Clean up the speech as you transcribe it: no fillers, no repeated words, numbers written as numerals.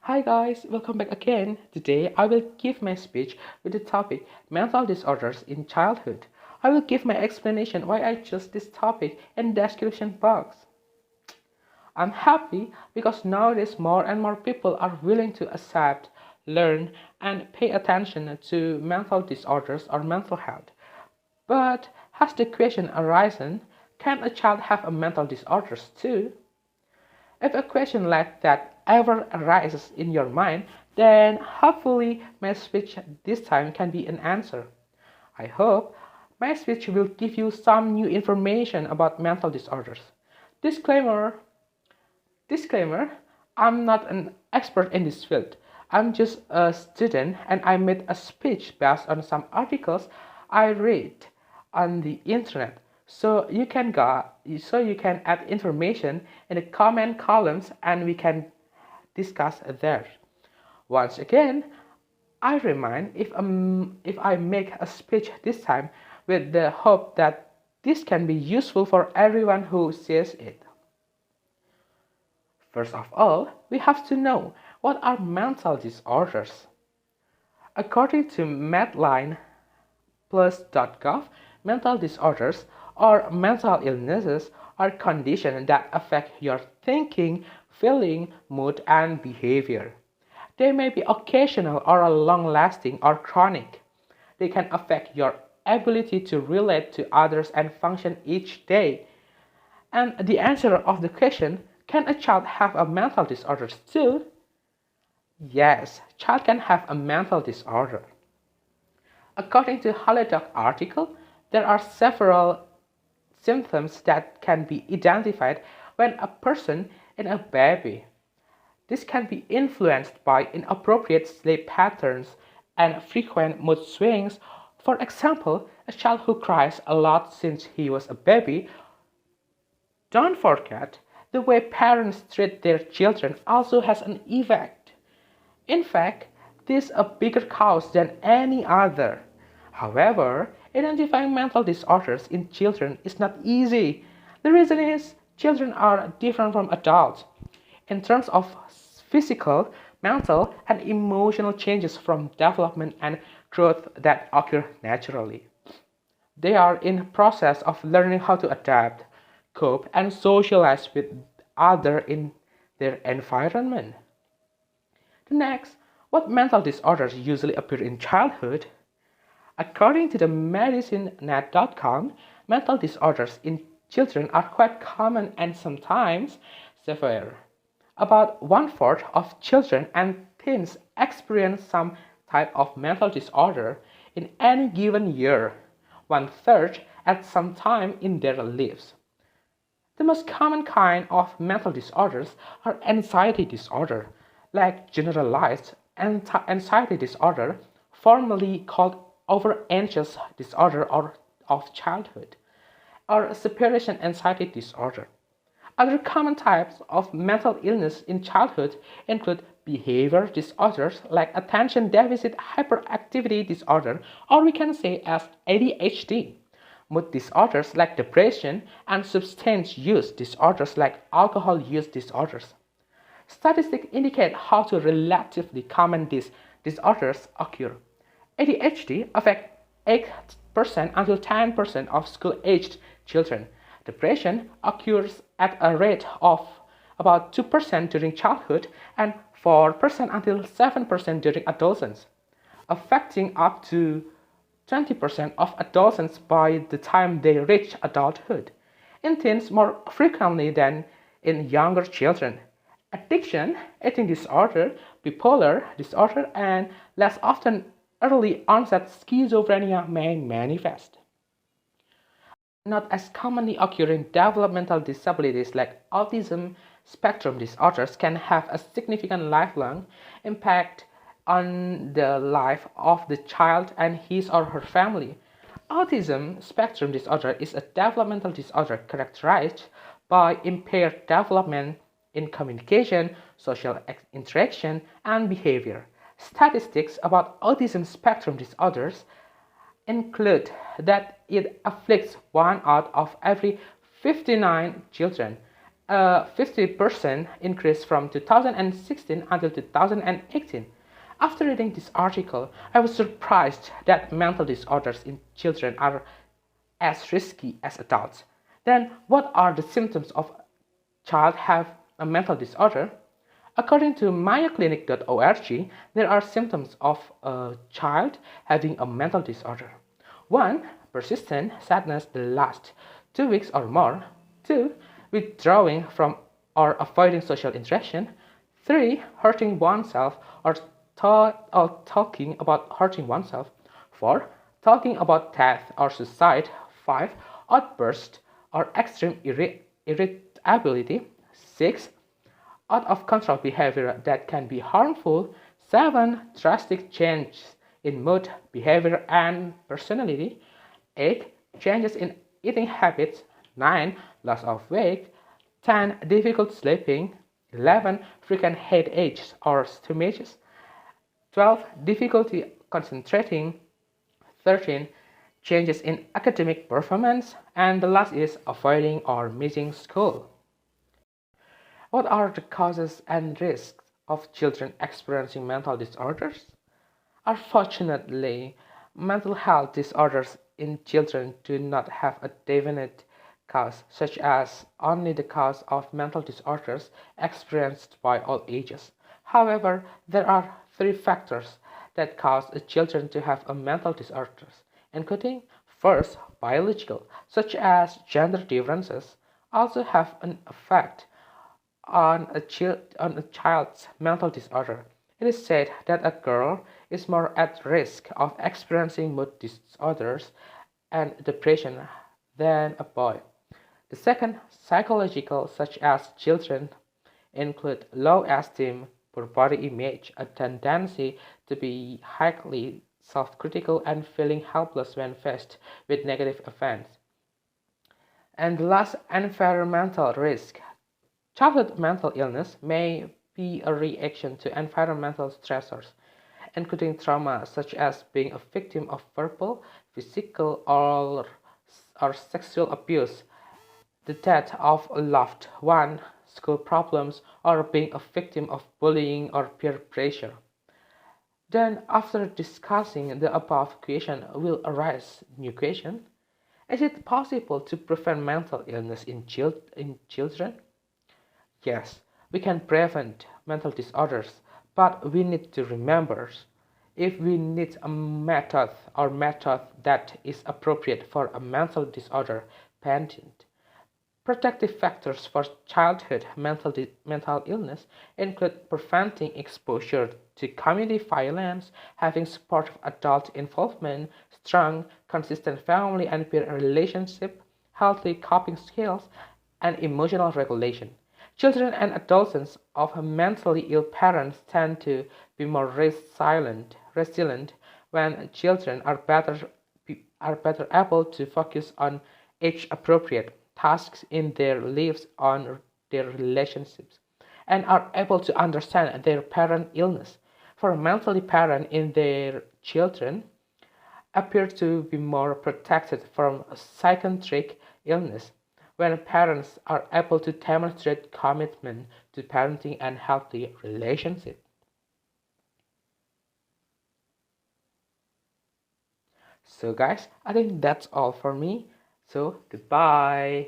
Hi guys, welcome back again. Today I will give my speech with the topic mental disorders in childhood. I will give my explanation why I chose this topic in the description box. I'm happy because nowadays more and more people are willing to accept, learn, and pay attention to mental disorders or mental health. But has the question arisen, can a child have a mental disorders too? If a question like that ever arises in your mind, then hopefully my speech this time can be an answer. I hope my speech will give you some new information about mental disorders. Disclaimer Disclaimer, I'm not an expert in this field. I'm just a student and I made a speech based on some articles I read on the internet. So you can add information in the comment columns and we can discuss there. Once again, I remind if I make a speech this time with the hope that this can be useful for everyone who sees it. First of all, we have to know what are mental disorders. According to medlineplus.gov, mental disorders or mental illnesses are conditions that affect your thinking, feeling, mood, and behavior. They may be occasional or long-lasting or chronic. They can affect your ability to relate to others and function each day. And the answer of the question, can a child have a mental disorder too? Yes, child can have a mental disorder. According to Holodoc article, there are several symptoms that can be identified when a person is a baby. This can be influenced by inappropriate sleep patterns and frequent mood swings. For example, a child who cries a lot since he was a baby. Don't forget, the way parents treat their children also has an effect. In fact, this is a bigger cause than any other. However, identifying mental disorders in children is not easy. The reason is children are different from adults in terms of physical, mental, and emotional changes from development and growth that occur naturally. They are in the process of learning how to adapt, cope, and socialize with others in their environment. Next, what mental disorders usually appear in childhood? According to the medicinenet.com, mental disorders in children are quite common and sometimes severe. About one-fourth of children and teens experience some type of mental disorder in any given year, one-third at some time in their lives. The most common kind of mental disorders are anxiety disorder, like generalized anxiety disorder, formerly called over-anxious disorder or of childhood, or separation anxiety disorder. Other common types of mental illness in childhood include behavior disorders like attention deficit hyperactivity disorder, or we can say as ADHD, mood disorders like depression, and substance use disorders like alcohol use disorders. Statistics indicate how relatively common these disorders occur. ADHD affects 8% until 10% of school-aged children. Depression occurs at a rate of about 2% during childhood and 4% until 7% during adolescence, affecting up to 20% of adolescents by the time they reach adulthood. In teens, more frequently than in younger children. Addiction, eating disorder, bipolar disorder, and less often early onset schizophrenia may manifest. Not as commonly occurring developmental disabilities like autism spectrum disorders can have a significant lifelong impact on the life of the child and his or her family. Autism spectrum disorder is a developmental disorder characterized by impaired development in communication, social interaction, and behavior. Statistics about autism spectrum disorders include that it afflicts 1 out of every 59 children a 50% increase from 2016 until 2018. After reading this article, I was surprised that mental disorders in children are as risky as adults. Then, what are the symptoms of a child have a mental disorder? According to mayoclinic.org, there are symptoms of a child having a mental disorder. 1. Persistent sadness that lasts 2 weeks or more. 2. Withdrawing from or avoiding social interaction. 3. Hurting oneself or talking about hurting oneself. 4. Talking about death or suicide. 5. Outburst or extreme irritability. 6. Out of control behavior that can be harmful. 7. Drastic changes in mood, behavior, and personality. 8. Changes in eating habits. 9. Loss of weight. 10. Difficult sleeping. 11. Frequent headaches or stomachs. 12. Difficulty concentrating. 13. Changes in academic performance. And the last is avoiding or missing school. What are the causes and risks of children experiencing mental disorders? Unfortunately, mental health disorders in children do not have a definite cause, such as only the cause of mental disorders experienced by all ages. However, there are three factors that cause children to have a mental disorders, including first, biological, such as gender differences, also have an effect on a child's mental disorder. It is said that a girl is more at risk of experiencing mood disorders and depression than a boy. The second, psychological, such as children, include low esteem, poor body image, a tendency to be highly self-critical, and feeling helpless when faced with negative events. And the last, environmental risk. Childhood mental illness may be a reaction to environmental stressors, including trauma such as being a victim of verbal, physical, or sexual abuse, the death of a loved one, school problems, or being a victim of bullying or peer pressure. Then, after discussing the above question, will arise new question: is it possible to prevent mental illness in children? Yes, we can prevent mental disorders, but we need to remember if we need a method that is appropriate for a mental disorder patient. Protective factors for childhood mental illness include preventing exposure to community violence, having supportive adult involvement, strong, consistent family and peer relationship, healthy coping skills, and emotional regulation. Children and adolescents of mentally ill parents tend to be more resilient when children are better able to focus on age-appropriate tasks in their lives on their relationships and are able to understand their parent illness. For mentally parent in their children appear to be more protected from psychiatric illness when parents are able to demonstrate commitment to parenting and healthy relationship. So guys, I think that's all for me. So goodbye.